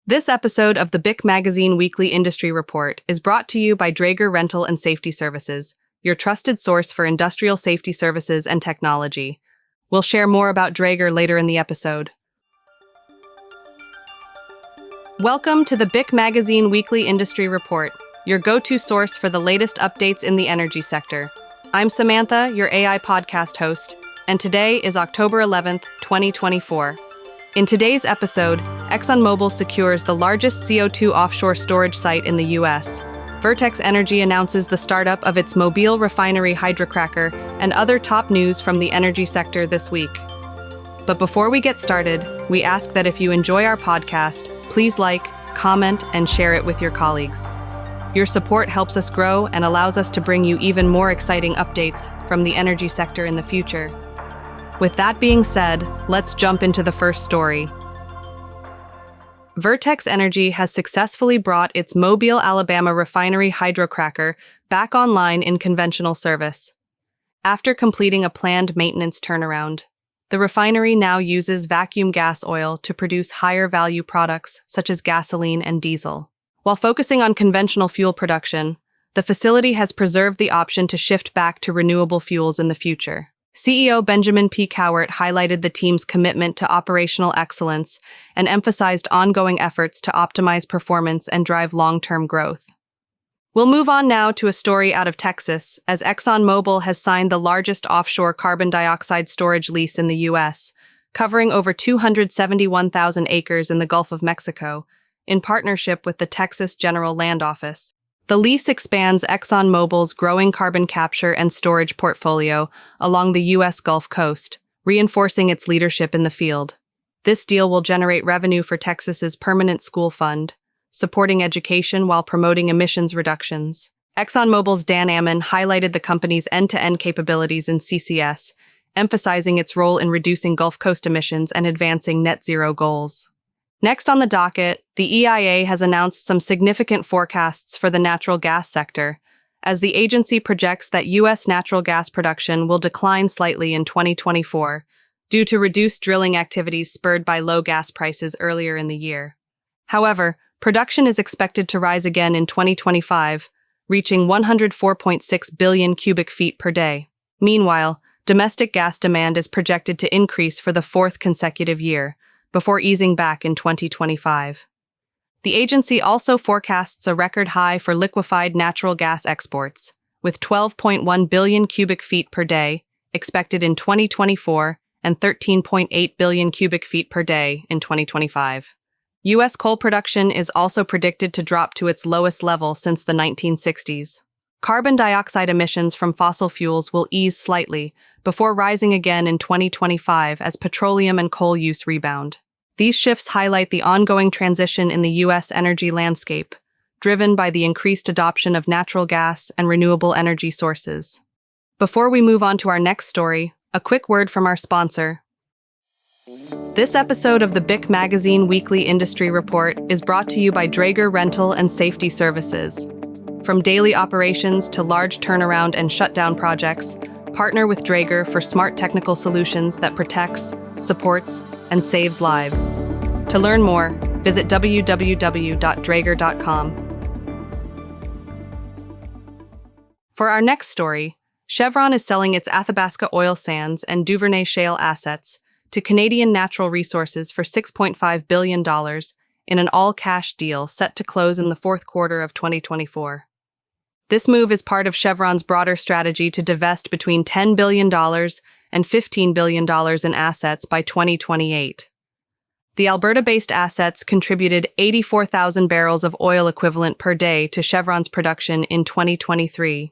This episode of the BIC Magazine Weekly Industry Report is brought to you by Draeger Rental and Safety Services, your trusted source for industrial safety services and technology. We'll share more about Draeger later in the episode. Welcome to the BIC Magazine Weekly Industry Report, your go-to source for the latest updates in the energy sector. I'm Samantha, your AI podcast host, and today is October 11th, 2024. In today's episode, ExxonMobil secures the largest CO2 offshore storage site in the U.S. Vertex Energy announces the startup of its Mobile refinery hydrocracker and other top news from the energy sector this week. But before we get started, we ask that if you enjoy our podcast, please like, comment, and share it with your colleagues. Your support helps us grow and allows us to bring you even more exciting updates from the energy sector in the future. With that being said, let's jump into the first story. Vertex Energy has successfully brought its Mobile, Alabama refinery hydrocracker back online in conventional service. After completing a planned maintenance turnaround, the refinery now uses vacuum gas oil to produce higher value products such as gasoline and diesel. While focusing on conventional fuel production, the facility has preserved the option to shift back to renewable fuels in the future. CEO Benjamin P. Cowart highlighted the team's commitment to operational excellence and emphasized ongoing efforts to optimize performance and drive long-term growth. We'll move on now to a story out of Texas, as ExxonMobil has signed the largest offshore carbon dioxide storage lease in the U.S., covering over 271,000 acres in the Gulf of Mexico, in partnership with the Texas General Land Office. The lease expands ExxonMobil's growing carbon capture and storage portfolio along the U.S. Gulf Coast, reinforcing its leadership in the field. This deal will generate revenue for Texas's Permanent School Fund, supporting education while promoting emissions reductions. ExxonMobil's Dan Ammann highlighted the company's end-to-end capabilities in CCS, emphasizing its role in reducing Gulf Coast emissions and advancing net zero goals. Next on the docket, the EIA has announced some significant forecasts for the natural gas sector, as the agency projects that U.S. natural gas production will decline slightly in 2024 due to reduced drilling activities spurred by low gas prices earlier in the year. However, production is expected to rise again in 2025, reaching 104.6 billion cubic feet per day. Meanwhile, domestic gas demand is projected to increase for the fourth consecutive year, before easing back in 2025. The agency also forecasts a record high for liquefied natural gas exports, with 12.1 billion cubic feet per day expected in 2024 and 13.8 billion cubic feet per day in 2025. U.S. coal production is also predicted to drop to its lowest level since the 1960s. Carbon dioxide emissions from fossil fuels will ease slightly before rising again in 2025 as petroleum and coal use rebound. These shifts highlight the ongoing transition in the U.S. energy landscape, driven by the increased adoption of natural gas and renewable energy sources. Before we move on to our next story, a quick word from our sponsor. This episode of the BIC Magazine Weekly Industry Report is brought to you by Draeger Rental and Safety Services. From daily operations to large turnaround and shutdown projects, partner with Draeger for smart technical solutions that protects, supports, and saves lives. To learn more, visit www.draeger.com. For our next story, Chevron is selling its Athabasca oil sands and Duvernay shale assets to Canadian Natural Resources for $6.5 billion in an all-cash deal set to close in the fourth quarter of 2024. This move is part of Chevron's broader strategy to divest between $10 billion and $15 billion in assets by 2028. The Alberta-based assets contributed 84,000 barrels of oil equivalent per day to Chevron's production in 2023.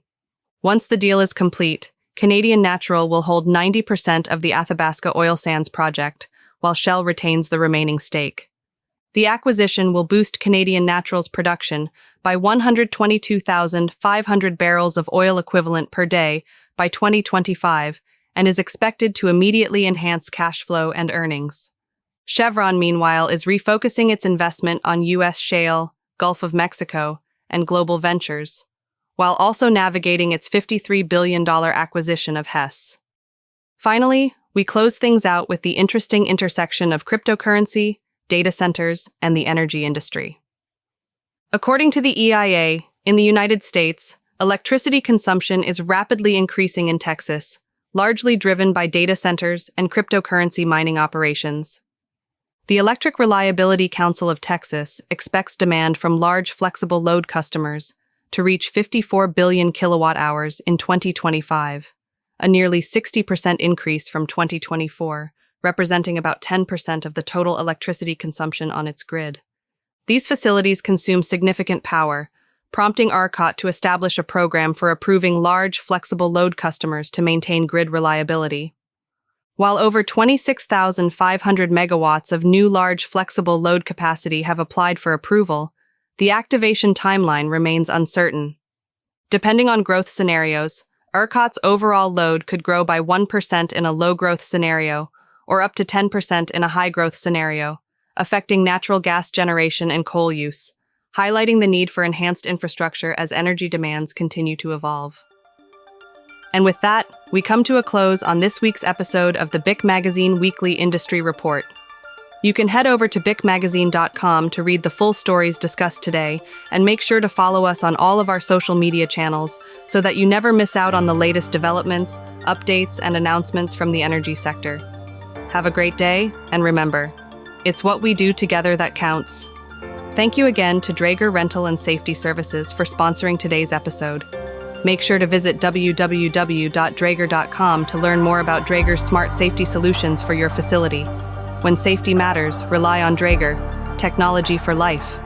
Once the deal is complete, Canadian Natural will hold 90% of the Athabasca oil sands project, while Shell retains the remaining stake. The acquisition will boost Canadian Natural's production by 122,500 barrels of oil equivalent per day by 2025 and is expected to immediately enhance cash flow and earnings. Chevron, meanwhile, is refocusing its investment on U.S. shale, Gulf of Mexico, and global ventures, while also navigating its $53 billion acquisition of Hess. Finally, we close things out with the interesting intersection of cryptocurrency, data centers, and the energy industry. According to the EIA, in the United States, electricity consumption is rapidly increasing in Texas, largely driven by data centers and cryptocurrency mining operations. The Electric Reliability Council of Texas expects demand from large flexible load customers to reach 54 billion kilowatt-hours in 2025, a nearly 60% increase from 2024, representing about 10% of the total electricity consumption on its grid. These facilities consume significant power, prompting ERCOT to establish a program for approving large flexible load customers to maintain grid reliability. While over 26,500 megawatts of new large flexible load capacity have applied for approval, the activation timeline remains uncertain. Depending on growth scenarios, ERCOT's overall load could grow by 1% in a low-growth scenario, or up to 10% in a high-growth scenario, affecting natural gas generation and coal use, highlighting the need for enhanced infrastructure as energy demands continue to evolve. And with that, we come to a close on this week's episode of the BIC Magazine Weekly Industry Report. You can head over to bicmagazine.com to read the full stories discussed today, and make sure to follow us on all of our social media channels so that you never miss out on the latest developments, updates, and announcements from the energy sector. Have a great day, and remember, it's what we do together that counts. Thank you again to Draeger Rental and Safety Services for sponsoring today's episode. Make sure to visit www.draeger.com to learn more about Draeger's smart safety solutions for your facility. When safety matters, rely on Draeger, technology for life.